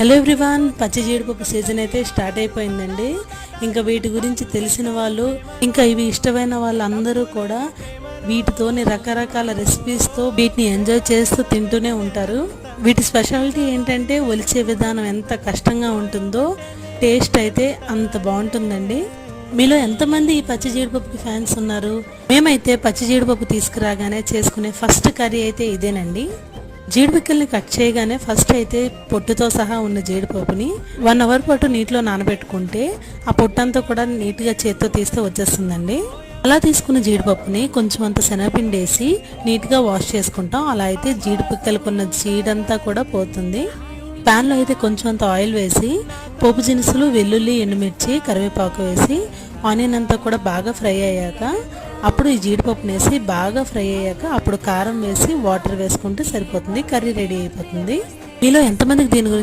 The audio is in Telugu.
హలో ఎవ్రీవన్, పచ్చి జీడిపప్పు సీజన్ అయితే స్టార్ట్ అయిపోయిందండి. ఇంకా వీటి గురించి తెలిసిన వాళ్ళు, ఇంకా ఇవి ఇష్టమైన వాళ్ళందరూ కూడా వీటితోని రకరకాల రెసిపీస్తో వీటిని ఎంజాయ్ చేస్తూ తింటూనే ఉంటారు. వీటి స్పెషాలిటీ ఏంటంటే ఒలిచే విధానం ఎంత కష్టంగా ఉంటుందో టేస్ట్ అయితే అంత బాగుంటుందండి. మీలో ఎంతమంది ఈ పచ్చి జీడిపప్పుకి ఫ్యాన్స్ ఉన్నారు? మేమైతే పచ్చి జీడిపప్పు తీసుకురాగానే చేసుకునే ఫస్ట్ కర్రీ అయితే ఇదేనండి. జీడిపిక్కల్ని కట్ చేయగానే ఫస్ట్ అయితే పొట్టుతో సహా ఉన్న జీడిపప్పుని 1 అవర్ పాటు నీటిలో నానబెట్టుకుంటే ఆ పొట్టంతా కూడా నీట్గా చేత్తో తీస్తే వచ్చేస్తుందండి. అలా తీసుకున్న జీడిపప్పుని కొంచెం అంత శనగపిండి వేసి నీట్గా వాష్ చేసుకుంటాం. అలా అయితే జీడిపిక్కలకున్న జీడంతా కూడా పోతుంది. ప్యాన్లో అయితే కొంచెం అంత ఆయిల్ వేసి పోపు దినుసులు, వెల్లుల్లి, ఎండుమిర్చి, కరివేపాకు వేసి ఆనియన్ అంతా కూడా బాగా ఫ్రై అయ్యాక అప్పుడు ఈ జీడిపప్పుని వేసి బాగా ఫ్రై అయ్యాక అప్పుడు కారం వేసి వాటర్ వేసుకుంటే సరిపోతుంది. కర్రీ రెడీ అయిపోతుంది. మీలో ఎంతమందికి దీని గురించి